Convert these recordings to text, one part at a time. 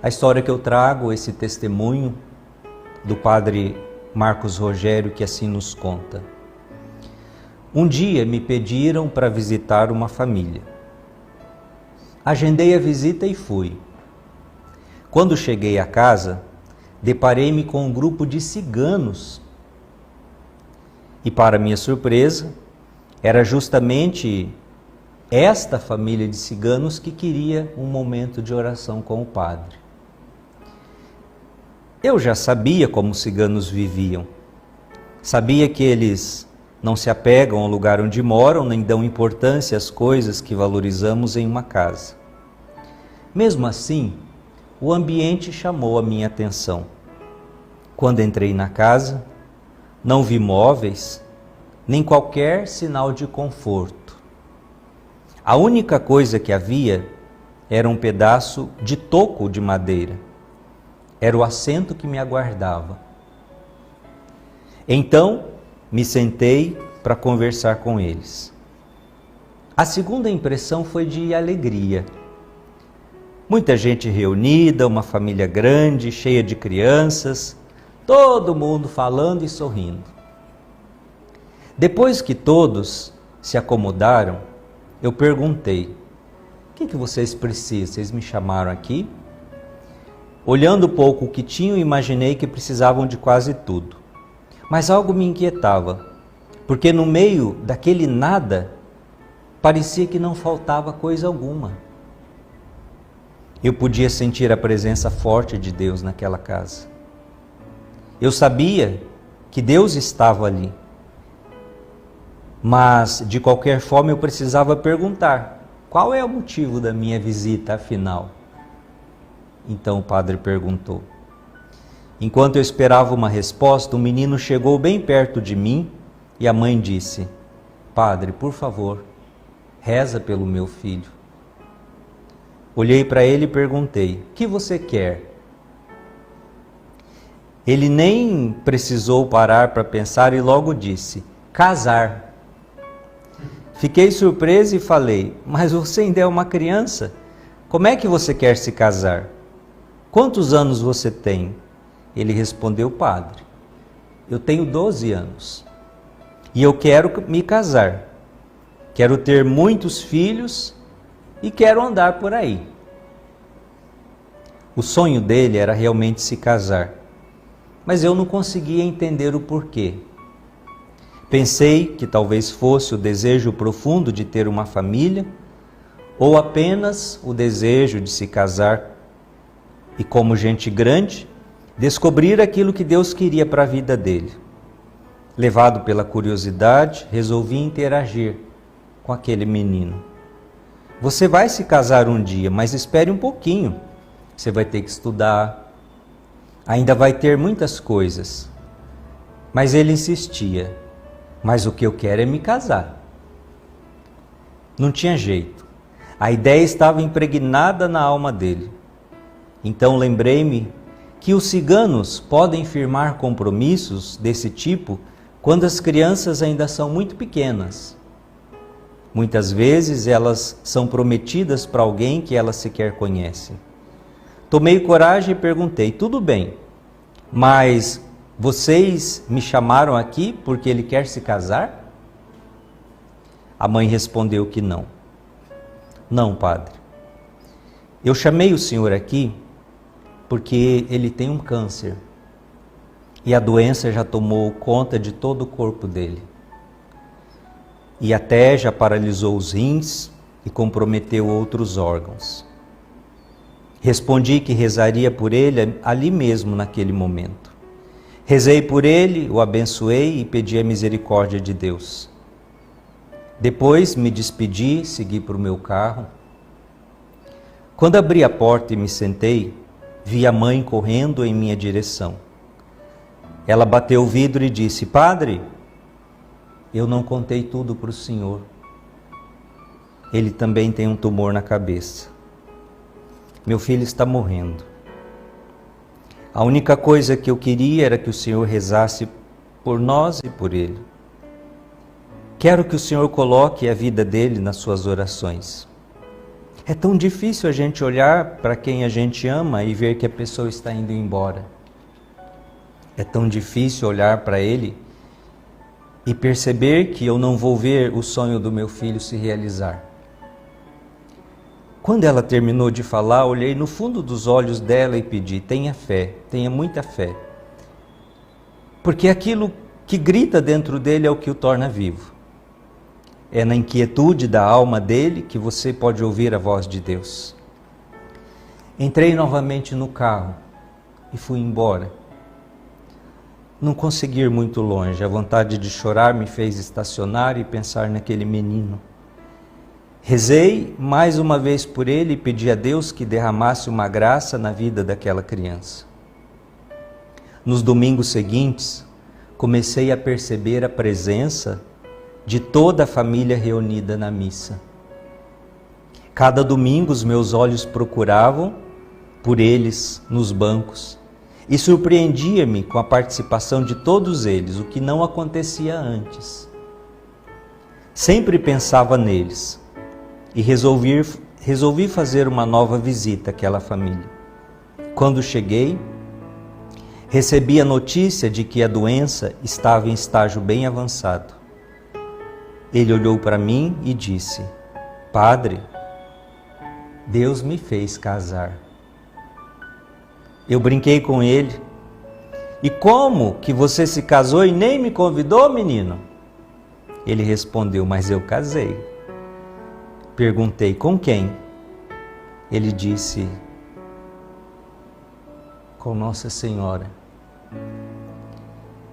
A história que eu trago, esse testemunho do padre Marcos Rogério, que assim nos conta. Um dia me pediram para visitar uma família. Agendei a visita e fui. Quando cheguei à casa, deparei-me com um grupo de ciganos. E para minha surpresa, era justamente esta família de ciganos que queria um momento de oração com o padre. Eu já sabia como os ciganos viviam. Sabia que eles não se apegam ao lugar onde moram, nem dão importância às coisas que valorizamos em uma casa. Mesmo assim, o ambiente chamou a minha atenção. Quando entrei na casa, não vi móveis, nem qualquer sinal de conforto. A única coisa que havia era um pedaço de toco de madeira. Era o assento que me aguardava. Então, me sentei para conversar com eles. A segunda impressão foi de alegria. Muita gente reunida, uma família grande, cheia de crianças, todo mundo falando e sorrindo. Depois que todos se acomodaram, eu perguntei: o que vocês precisam? Vocês me chamaram aqui? Olhando um pouco o que tinham, imaginei que precisavam de quase tudo. Mas algo me inquietava, porque no meio daquele nada, parecia que não faltava coisa alguma. Eu podia sentir a presença forte de Deus naquela casa. Eu sabia que Deus estava ali. Mas, de qualquer forma, eu precisava perguntar: qual é o motivo da minha visita, afinal? Então o padre perguntou. Enquanto eu esperava uma resposta, um menino chegou bem perto de mim e a mãe disse: Padre, por favor, reza pelo meu filho. Olhei para ele e perguntei: o que você quer? Ele nem precisou parar para pensar e logo disse: casar. Fiquei surpreso e falei: mas você ainda é uma criança? Como é que você quer se casar? Quantos anos você tem? Ele respondeu: padre, eu tenho 12 anos e eu quero me casar. Quero ter muitos filhos e quero andar por aí. O sonho dele era realmente se casar, mas eu não conseguia entender o porquê. Pensei que talvez fosse o desejo profundo de ter uma família, ou apenas o desejo de se casar e, como gente grande, descobrir aquilo que Deus queria para a vida dele. Levado pela curiosidade, resolvi interagir com aquele menino. Você vai se casar um dia, mas espere um pouquinho. Você vai ter que estudar, ainda vai ter muitas coisas. Mas ele insistia: mas o que eu quero é me casar. Não tinha jeito. A ideia estava impregnada na alma dele. Então lembrei-me que os ciganos podem firmar compromissos desse tipo quando as crianças ainda são muito pequenas. Muitas vezes elas são prometidas para alguém que elas sequer conhecem. Tomei coragem e perguntei: tudo bem, mas vocês me chamaram aqui porque ele quer se casar? A mãe respondeu que não. Não, padre. Eu chamei o senhor aqui porque ele tem um câncer e a doença já tomou conta de todo o corpo dele. E até já paralisou os rins e comprometeu outros órgãos. Respondi que rezaria por ele ali mesmo naquele momento. Rezei por ele, o abençoei e pedi a misericórdia de Deus. Depois me despedi, segui para o meu carro. Quando abri a porta e me sentei, vi a mãe correndo em minha direção. Ela bateu o vidro e disse: padre, eu não contei tudo para o senhor. Ele também tem um tumor na cabeça. Meu filho está morrendo. A única coisa que eu queria era que o senhor rezasse por nós e por ele. Quero que o senhor coloque a vida dele nas suas orações. É tão difícil a gente olhar para quem a gente ama e ver que a pessoa está indo embora. É tão difícil olhar para ele e perceber que eu não vou ver o sonho do meu filho se realizar. Quando ela terminou de falar, olhei no fundo dos olhos dela e pedi: tenha fé, tenha muita fé. Porque aquilo que grita dentro dele é o que o torna vivo. É na inquietude da alma dele que você pode ouvir a voz de Deus. Entrei novamente no carro e fui embora. Não consegui ir muito longe. A vontade de chorar me fez estacionar e pensar naquele menino. Rezei mais uma vez por ele e pedi a Deus que derramasse uma graça na vida daquela criança. Nos domingos seguintes, comecei a perceber a presença de toda a família reunida na missa. Cada domingo os meus olhos procuravam por eles nos bancos e surpreendia-me com a participação de todos eles, o que não acontecia antes. Sempre pensava neles e resolvi fazer uma nova visita àquela família. Quando cheguei, recebi a notícia de que a doença estava em estágio bem avançado. Ele olhou para mim e disse: Padre, Deus me fez casar. Eu brinquei com ele: e como que você se casou e nem me convidou, menino? Ele respondeu: mas eu casei. Perguntei: com quem? Ele disse: com Nossa Senhora.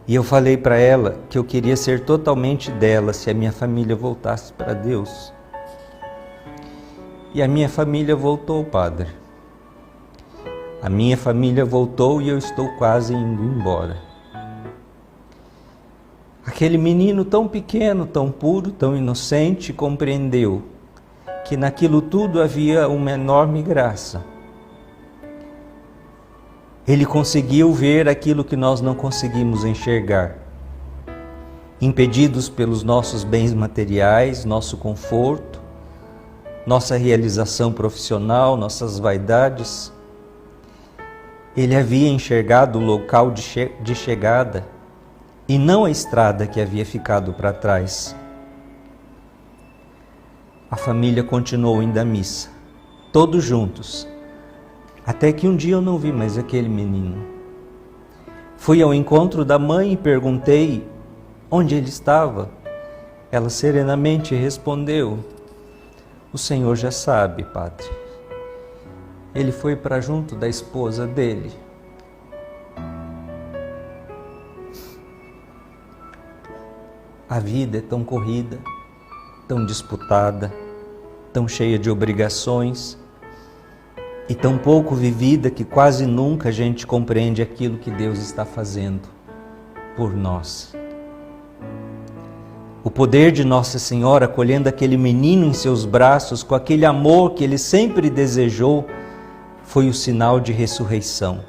E eu falei para ela que eu queria ser totalmente dela se a minha família voltasse para Deus. E a minha família voltou, Padre. A minha família voltou e eu estou quase indo embora. Aquele menino tão pequeno, tão puro, tão inocente, compreendeu que naquilo tudo havia uma enorme graça. Ele conseguiu ver aquilo que nós não conseguimos enxergar. Impedidos pelos nossos bens materiais, nosso conforto, nossa realização profissional, nossas vaidades, ele havia enxergado o local de chegada e não a estrada que havia ficado para trás. A família continuou indo à missa, todos juntos, até que um dia eu não vi mais aquele menino. Fui ao encontro da mãe e perguntei onde ele estava. Ela serenamente respondeu: o senhor já sabe, Padre. Ele foi para junto da esposa dele. A vida é tão corrida, tão disputada, tão cheia de obrigações e tão pouco vivida que quase nunca a gente compreende aquilo que Deus está fazendo por nós. O poder de Nossa Senhora acolhendo aquele menino em seus braços com aquele amor que ele sempre desejou foi o sinal de ressurreição.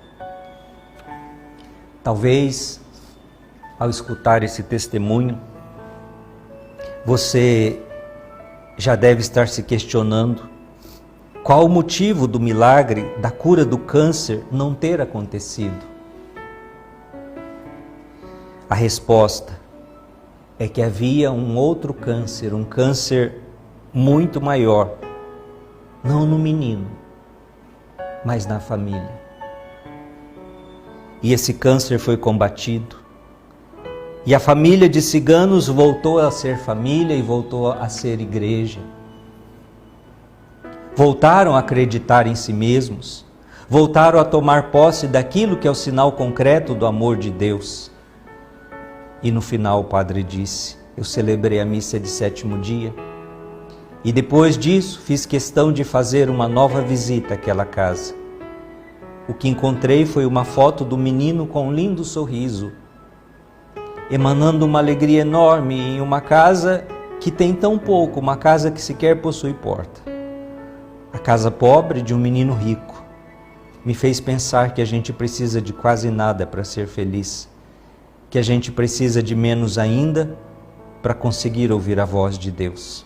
Talvez, ao escutar esse testemunho, você já deve estar se questionando qual o motivo do milagre da cura do câncer não ter acontecido. A resposta é que havia um outro câncer, um câncer muito maior, não no menino, mas na família. E esse câncer foi combatido. E a família de ciganos voltou a ser família e voltou a ser igreja. Voltaram a acreditar em si mesmos, voltaram a tomar posse daquilo que é o sinal concreto do amor de Deus. E no final o padre disse: eu celebrei a missa de 7º dia e depois disso fiz questão de fazer uma nova visita àquela casa. O que encontrei foi uma foto do menino com um lindo sorriso, emanando uma alegria enorme em uma casa que tem tão pouco, uma casa que sequer possui porta. A casa pobre de um menino rico me fez pensar que a gente precisa de quase nada para ser feliz, que a gente precisa de menos ainda para conseguir ouvir a voz de Deus.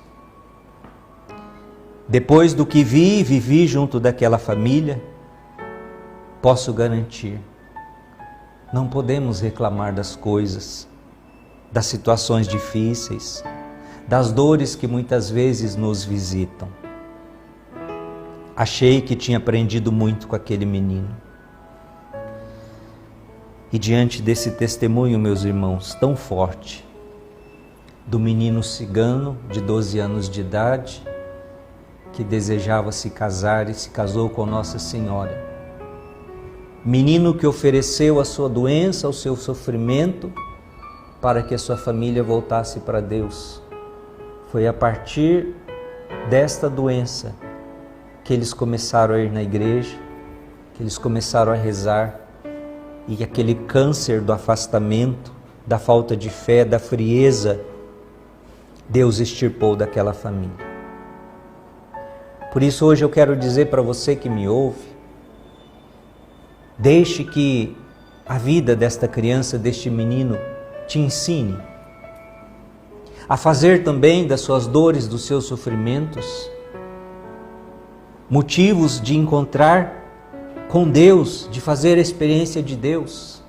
Depois do que vi e vivi junto daquela família, posso garantir, não podemos reclamar das coisas, das situações difíceis, das dores que muitas vezes nos visitam. Achei que tinha aprendido muito com aquele menino. E diante desse testemunho, meus irmãos, tão forte, do menino cigano de 12 anos de idade, que desejava se casar e se casou com Nossa Senhora. Menino que ofereceu a sua doença, o seu sofrimento, para que a sua família voltasse para Deus. Foi a partir desta doença que eles começaram a ir na igreja, que eles começaram a rezar, e aquele câncer do afastamento, da falta de fé, da frieza, Deus extirpou daquela família. Por isso hoje eu quero dizer para você que me ouve, deixe que a vida desta criança, deste menino, te ensine a fazer também das suas dores, dos seus sofrimentos, motivos de encontrar com Deus, de fazer a experiência de Deus.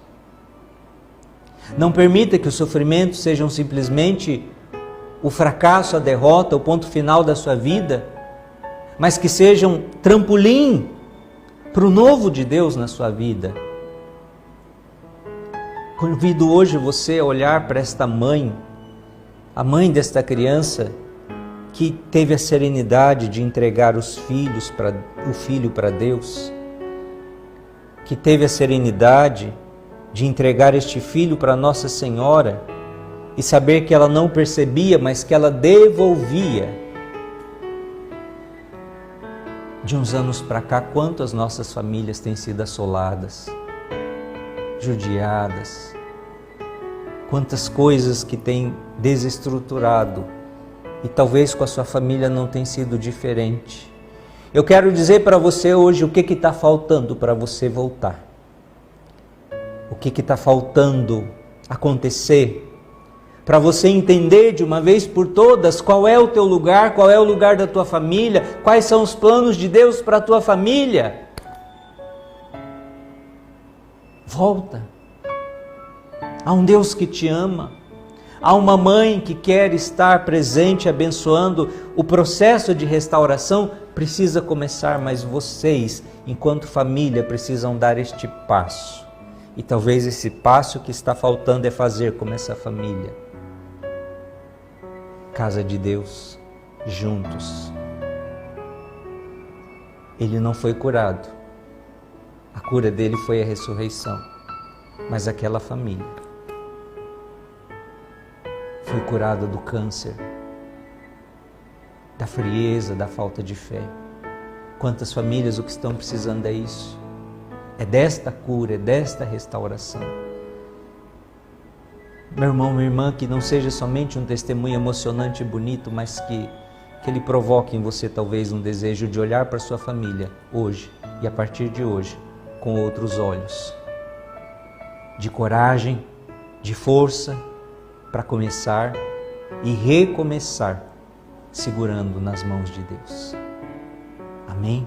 Não permita que os sofrimentos sejam simplesmente o fracasso, a derrota, o ponto final da sua vida, mas que sejam trampolim para o novo de Deus na sua vida. Convido hoje você a olhar para esta mãe, a mãe desta criança, que teve a serenidade de entregar o filho para Deus, que teve a serenidade de entregar este filho para Nossa Senhora e saber que ela não percebia, mas que ela devolvia. De uns anos para cá, quantas nossas famílias têm sido assoladas, judiadas, quantas coisas que têm desestruturado, e talvez com a sua família não tenha sido diferente. Eu quero dizer para você hoje o que está faltando para você voltar. O que está faltando acontecer para você entender de uma vez por todas qual é o teu lugar, qual é o lugar da tua família, quais são os planos de Deus para a tua família. Volta. Há um Deus que te ama. Há uma mãe que quer estar presente, abençoando o processo de restauração. Precisa começar, mas vocês, enquanto família, precisam dar este passo. E talvez esse passo que está faltando é fazer como essa família. Casa de Deus, juntos. Ele não foi curado. A cura dele foi a ressurreição. Mas aquela família foi curada do câncer, da frieza, da falta de fé. Quantas famílias o que estão precisando é isso? É desta cura, é desta restauração. Meu irmão, minha irmã, que não seja somente um testemunho emocionante e bonito, mas que ele provoque em você talvez um desejo de olhar para a sua família hoje e a partir de hoje com outros olhos. De coragem, de força para começar e recomeçar segurando nas mãos de Deus. Amém?